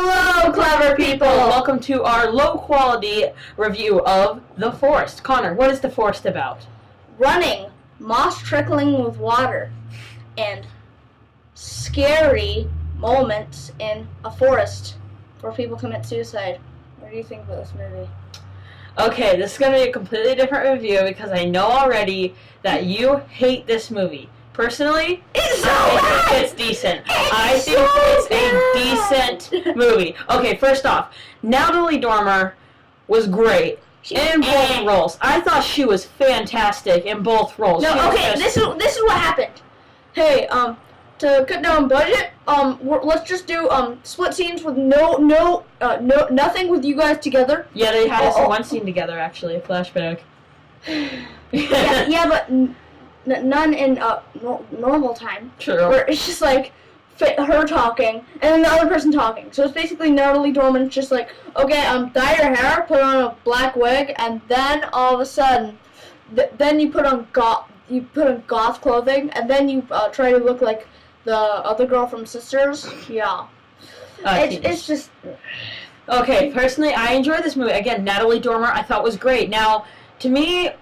Hello, clever people! Welcome to our low-quality review of The Forest. Connor, what is The Forest about? Running, moss trickling with water, and scary moments in a forest where people commit suicide. What do you think about this movie? Okay, this is going to be a completely different review because I know already that you hate this movie. Personally, I think it's decent. I think it's a decent movie. Okay, first off, Natalie Dormer was great in both roles. I thought she was fantastic in both roles. No, okay, this is what happened. Hey, to cut down budget, let's just do split scenes with nothing with you guys together. Yeah, they had us in one scene together, actually, a flashback. yeah, but none in normal time. True. Where it's just like her talking and then the other person talking. So it's basically Natalie Dormer's just like, okay, dye your hair, put on a black wig, and then all of a sudden, then you put on goth clothing, and then you try to look like the other girl from Sisters. Yeah. It's just. Okay, personally, I enjoyed this movie. Again, Natalie Dormer I thought was great. Now, to me,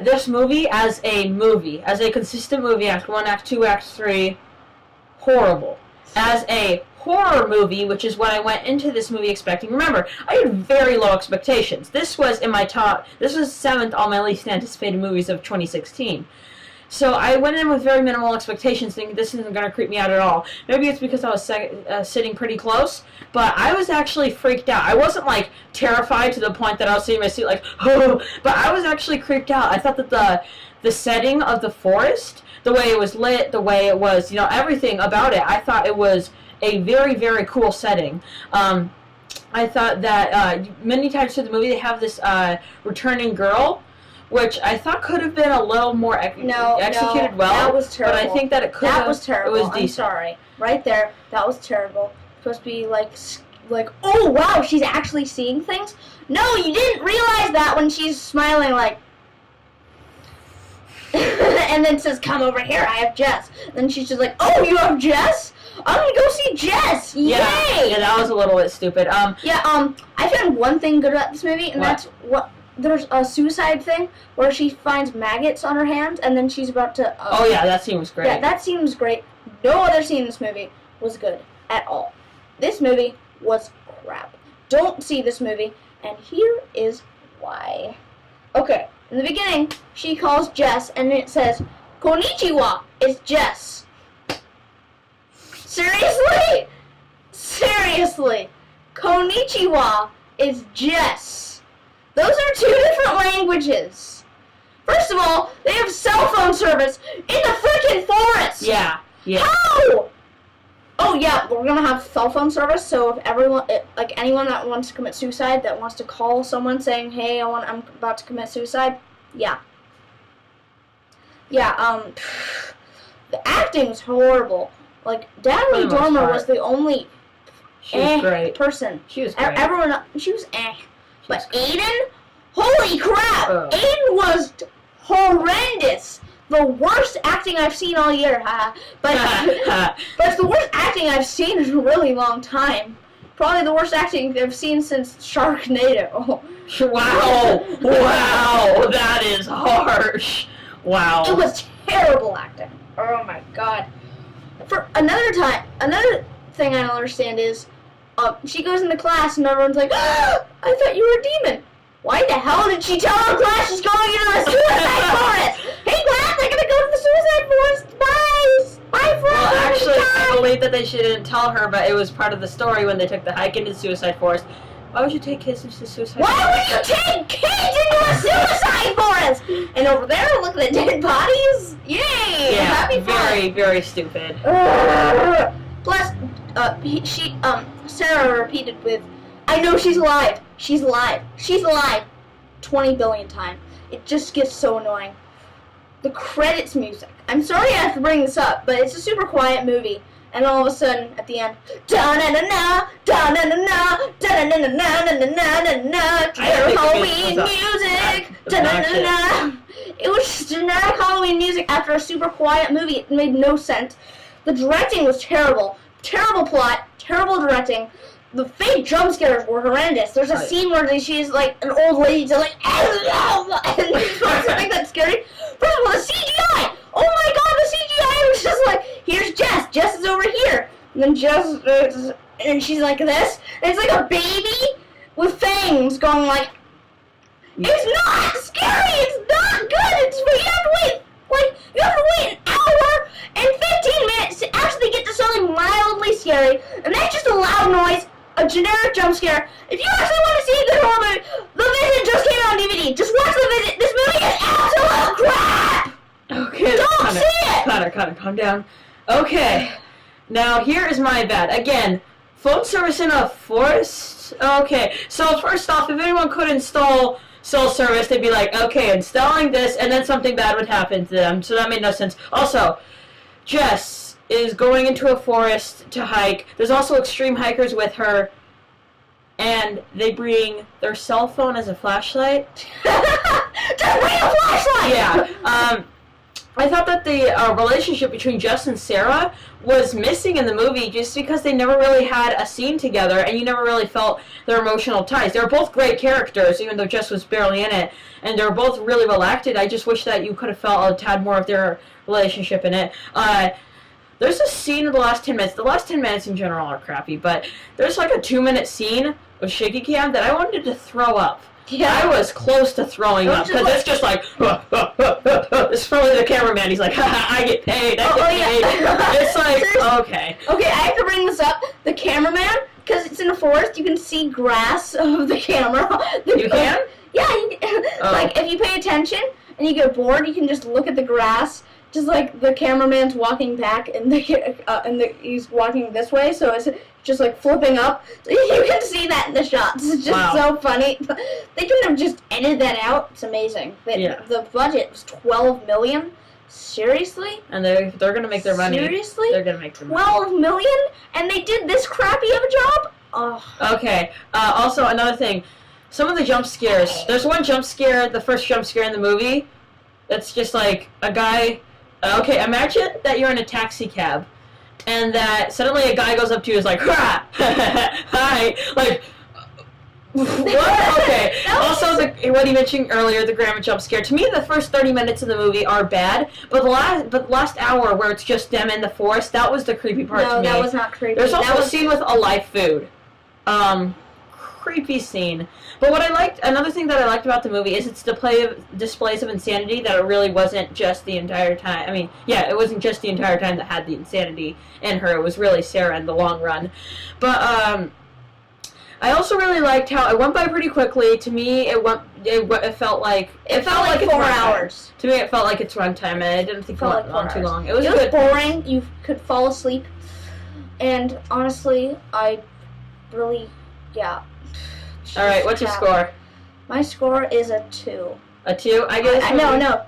this movie as a consistent movie, Act 1, Act 2, Act 3, horrible. As a horror movie, which is what I went into this movie expecting. Remember, I had very low expectations. This was 7th on my least anticipated movies of 2016. So I went in with very minimal expectations, thinking this isn't going to creep me out at all. Maybe it's because I was sitting pretty close, but I was actually freaked out. I wasn't, like, terrified to the point that I was sitting in my seat like, oh, but I was actually creeped out. I thought that the setting of the forest, the way it was lit, the way it was, everything about it, I thought it was a very, very cool setting. I thought that many times through the movie they have this returning girl, which I thought could have been a little more executed well. That was terrible. But I think that it could have. That was terrible. It was decent. I'm sorry. Right there, that was terrible. Supposed to be like, oh wow, she's actually seeing things? No, you didn't realize that when she's smiling like, and then says, come over here, I have Jess. Then she's just like, oh, you have Jess? I'm gonna go see Jess! Yay! Yeah, that was a little bit stupid. I found one thing good about this movie, and that's what. There's a suicide thing where she finds maggots on her hand, and then she's about to. Oh yeah, that scene was great. Yeah, that scene was great. No other scene in this movie was good at all. This movie was crap. Don't see this movie, and here is why. Okay, in the beginning, she calls Jess, and it says, "Konnichiwa, it's Jess." Seriously? Seriously, Konnichiwa is Jess. Those are two different languages. First of all, they have cell phone service in the freaking forest. Yeah. How? Oh yeah, we're gonna have cell phone service. So if anyone that wants to commit suicide, that wants to call someone saying, "Hey, I'm about to commit suicide," yeah. The acting was horrible. Like Natalie Dormer was the only person. She was great. Everyone, she was eh. But Aiden? Holy crap! Aiden was horrendous. The worst acting I've seen all year. But it's the worst acting I've seen in a really long time. Probably the worst acting I've seen since Sharknado. Wow, that is harsh. Wow. It was terrible acting. Oh my god. For another thing I don't understand is, she goes into class and everyone's like, ah, I thought you were a demon. Why the hell did she tell her class she's going into the suicide forest? Hey class, I'm gonna go to the suicide forest. Bye forever. Well, actually, I believe that they shouldn't tell her, but it was part of the story when they took the hike into the suicide forest. Why would you take kids into the suicide forest? Why would you take kids into a suicide forest? And over there, looking at dead bodies? Yay! Yeah, Happy fun. very, very stupid. Plus, Sarah repeated with, I know she's alive. She's alive. She's alive. 20 billion times. It just gets so annoying. The credits music. I'm sorry I have to bring this up, but it's a super quiet movie. And all of a sudden, at the end, da-na-na-na, da-na-na-na, da-na-na-na-na-na-na-na, Halloween music, da-na-na-na. It was just generic Halloween music after a super quiet movie. It made no sense. The directing was terrible. Terrible plot, terrible directing. the fake jump scares were horrendous. There's a scene where she's like an old lady, just like, and she's something that's scary. First of all, the CGI. Oh my God, the CGI was just like, here's Jess. Jess is over here, and then Jess, and she's like this. And it's like a baby with fangs going like. It's not scary. It's not good. You have to wait an hour and 15 minutes to actually get to something mildly scary, and that's just a loud noise, a generic jump scare. If you actually want to see a good horror movie, The Visit just came out on DVD. Just watch The Visit. This movie is absolute crap. Okay, don't see it. Connor, calm down. Okay, now here is my bad. Again, phone service in a forest. Okay, so first off, if anyone could install cell service, they'd be like, okay, installing this, and then something bad would happen to them, so that made no sense. Also, Jess is going into a forest to hike. There's also extreme hikers with her, and they bring their cell phone as a flashlight. Just bring a flashlight! Yeah, I thought that the relationship between Jess and Sarah was missing in the movie just because they never really had a scene together and you never really felt their emotional ties. They were both great characters, even though Jess was barely in it, and they were both really well acted. I just wish that you could have felt a tad more of their relationship in it. There's a scene in the last 10 minutes. The last 10 minutes in general are crappy, but there's like a 2-minute scene with shaky cam that I wanted to throw up. Yeah. I was close to throwing up, because it's just like, it's probably the cameraman, he's like, haha, I get paid, I get paid. Yeah. It's like, okay. Okay, I have to bring this up. The cameraman, because it's in a forest, you can see grass of the camera. You can? Yeah, you can. Like, if you pay attention and you get bored, you can just look at the grass, just like the cameraman's walking back, and he's walking this way, so it's just like flipping up. So you can see that in the shots. It's just so funny. They could have just edited that out. It's amazing. The budget was $12 million. Seriously? And they're gonna make their money. Seriously? They're gonna make their money. $12 million? And they did this crappy of a job? Oh. Okay. Also, another thing. Some of the jump scares. There's one jump scare, the first jump scare in the movie, that's just like a guy. Okay, imagine that you're in a taxi cab, and that suddenly a guy goes up to you and is like, ha! Hi! Like, what? Okay. Also, what he mentioned earlier, the grandma jump scare. To me, the first 30 minutes of the movie are bad, but the last hour where it's just them in the forest, that was the creepy part to me. No, that was not creepy. There's also a scene with a live food. Creepy scene. But what I liked, another thing that I liked about the movie is its displays of insanity, that it really wasn't just the entire time. I mean, yeah, it wasn't just the entire time that had the insanity in her. It was really Sarah in the long run. But, I also really liked how it went by pretty quickly. To me, it felt like 4 hours. To me, it felt like its runtime, and I didn't think it went on too long. It was boring. You could fall asleep, and honestly, I really, yeah. All right, what's your score? My score is a 2. A 2? I guess. No,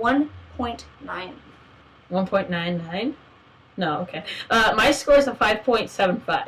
1.9. 1.99? No, okay. My score is a 5.75.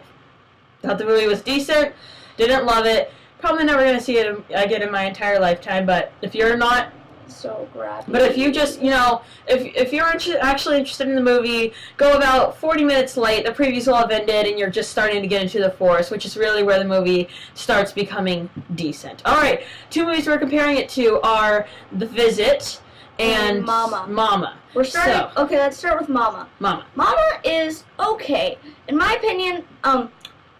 Thought the movie was decent. Didn't love it. Probably never gonna see it again in my entire lifetime. But if you're not. So grabby. But if you just, if you're actually interested in the movie, go about 40 minutes late. The previews will have ended, and you're just starting to get into the forest, which is really where the movie starts becoming decent. All right, 2 movies we're comparing it to are The Visit and Mama. We're starting. Okay, let's start with Mama. Mama is okay, in my opinion.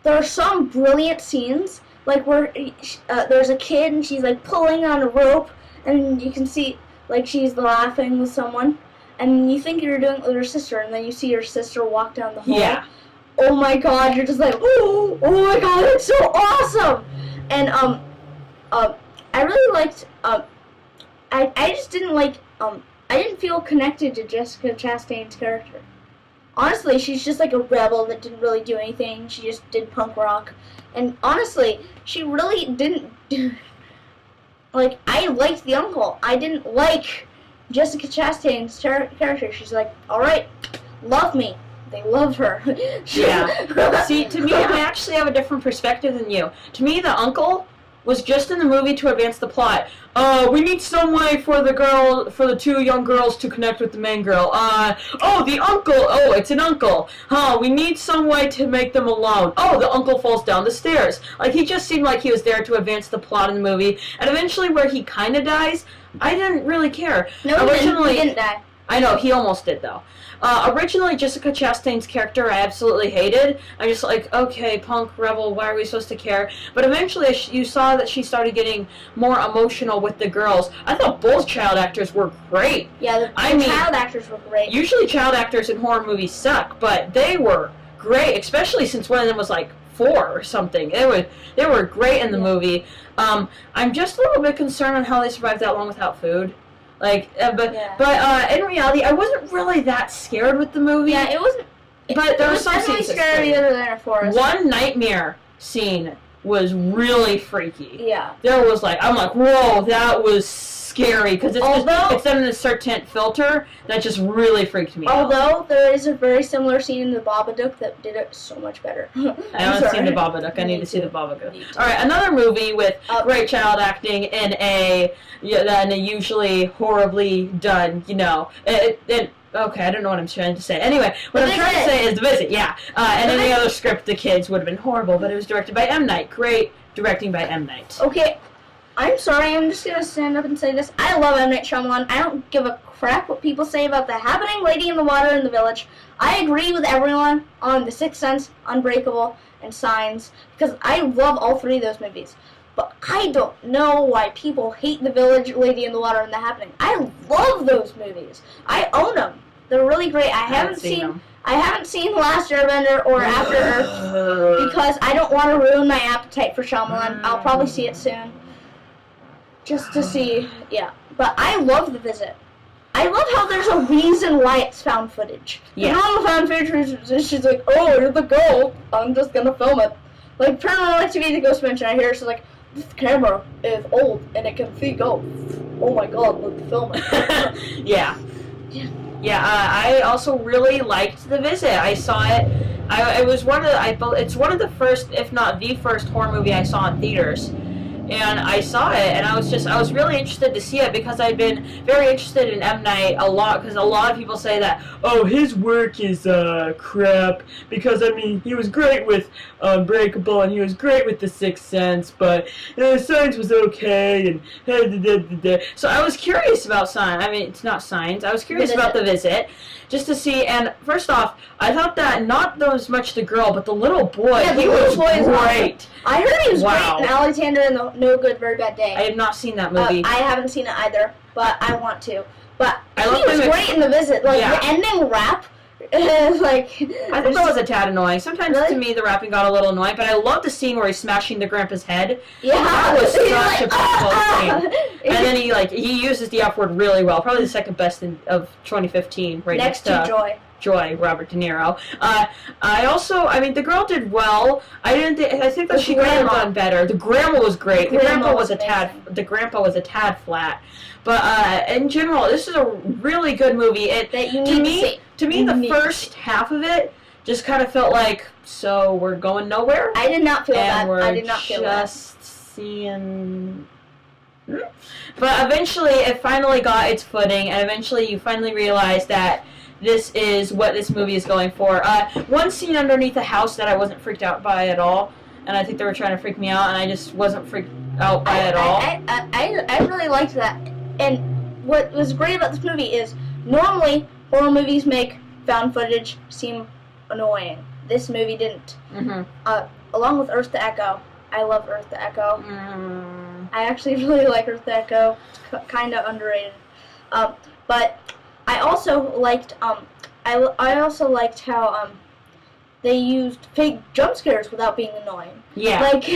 There are some brilliant scenes, like where there's a kid and she's like pulling on a rope. And you can see, like, she's laughing with someone, and you think you're doing it with her sister, and then you see your sister walk down the hall. Yeah. Oh my God! You're just like, oh my God! It's so awesome. And I really liked. I just didn't like. I didn't feel connected to Jessica Chastain's character. Honestly, she's just like a rebel that didn't really do anything. She just did punk rock, and honestly, she really didn't do. Like, I liked the uncle. I didn't like Jessica Chastain's character. She's like, alright, love me. They love her. Yeah. See, to me, I actually have a different perspective than you. To me, the uncle was just in the movie to advance the plot. We need some way for the two young girls to connect with the main girl. Oh, the uncle. Oh, it's an uncle. We need some way to make them alone. Oh, the uncle falls down the stairs. Like, he just seemed like he was there to advance the plot in the movie. And eventually, where he kind of dies, I didn't really care. No, he didn't die. I know, he almost did, though. Originally, Jessica Chastain's character I absolutely hated. I'm just like, okay, punk, rebel, why are we supposed to care? But eventually, you saw that she started getting more emotional with the girls. I thought both child actors were great. Yeah, the child actors were great. Usually child actors in horror movies suck, but they were great, especially since one of them was like 4 or something. They were great in the movie. I'm just a little bit concerned on how they survived that long without food. Like, but in reality, I wasn't really that scared with the movie. Yeah, it wasn't. But there was some definitely scenes scarier than a forest. One nightmare scene was really freaky. Yeah. There was I'm like, whoa, that was scary, because it's done in a certain filter that just really freaked me out. Although there is a very similar scene in the Babadook that did it so much better. I haven't seen the Babadook. I need to see the Babadook. All right, another movie with great child acting in a usually horribly done, okay, I don't know what I'm trying to say. Anyway, what I'm trying to say is The Visit, yeah. And any other script the kids would have been horrible, but it was directed by M. Night. Great directing by M. Night. Okay, I'm sorry, I'm just going to stand up and say this. I love M. Night Shyamalan. I don't give a crap what people say about The Happening, Lady in the Water, and The Village. I agree with everyone on The Sixth Sense, Unbreakable, and Signs, because I love all 3 of those movies. But I don't know why people hate The Village, Lady in the Water, and The Happening. I love those movies. I own them. They're really great. I haven't seen them. I haven't seen Last Airbender or After Earth because I don't want to ruin my appetite for Shyamalan. I'll probably see it soon. Just to see, yeah. But I love The Visit. I love how there's a reason why it's found footage. Yeah. Normal found footage is she's like, oh, you're the girl. I'm just going to film it. Like, Paranormal Activity, the Ghost Dimension, I hear she's like, this camera is old and it can see ghosts. Oh my god, let's film it. Yeah. Yeah, I also really liked The Visit. I saw it. It's one of the first, if not the first, horror movie I saw in theaters. And I saw it, and I was really interested to see it because I'd been very interested in M. Night a lot, because a lot of people say that, oh, his work is crap, because, I mean, he was great with Unbreakable, and he was great with The Sixth Sense, but Signs was okay, and so I was curious about Signs. I mean, it's not Signs. I was curious about The Visit, just to see, and first off, I thought that not as much the girl, but the little boy, he was great. I heard he was great in Alexander and the No Good, Very Bad Day. I have not seen that movie. I haven't seen it either, but I want to. But he was great in The Visit. Like, the ending rap, I thought that was a tad annoying. Sometimes, to me, the rapping got a little annoying, but I love the scene where he's smashing the grandpa's head. Yeah. That was such a beautiful scene. And then he uses the F word really well. Probably the second best of 2015, right next to Joy, Robert De Niro. The girl did well. I think that she could have done better. The grandma was great. The grandpa was a tad flat. But in general, this is a really good movie. To me, the first half of it just kind of felt like, so we're going nowhere. I did not feel that. I did not feel that. Just seeing. But eventually, it finally got its footing, and eventually, you finally realize that this is what this movie is going for. One scene underneath a house that I wasn't freaked out by at all, and I think they were trying to freak me out, and I just wasn't freaked out by it at all. I really liked that. And what was great about this movie is, normally, horror movies make found footage seem annoying. This movie didn't. Along with Earth to Echo. I love Earth to Echo. I actually really like Earth to Echo. It's kind of underrated. But I also liked I also liked how they used fake jump scares without being annoying. Yeah. Like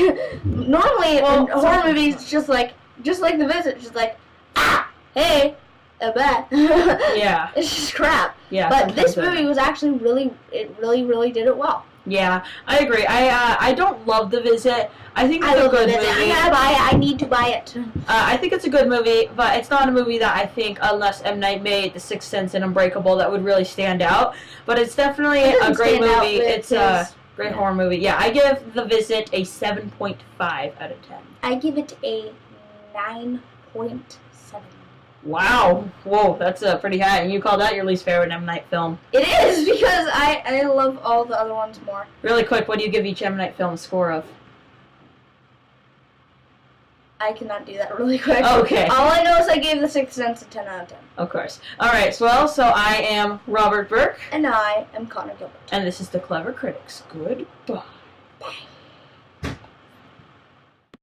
normally in horror movies, it's just like The Visit, just like hey, a bat. Yeah. It's just crap. Yeah. But this movie was actually really did it well. Yeah, I agree. I don't love The Visit. I think it's a good movie. I gotta buy it. I need to buy it. I think it's a good movie, but it's not a movie that I think, unless M. Night made The Sixth Sense and Unbreakable, that would really stand out. But it's definitely a great movie. Great horror movie. Yeah, I give The Visit a 7.5 out of 10. I give it a 9.7. Wow. Whoa, that's pretty high. And you call that your least favorite M. Night film. It is, because I love all the other ones more. Really quick, what do you give each M. Night film a score of? I cannot do that really quick. Okay. All I know is I gave The Sixth Sense a 10 out of 10. Of course. Alright, so I am Robert Burke. And I am Connor Gilbert. And this is The Clever Critics. Goodbye. Bye.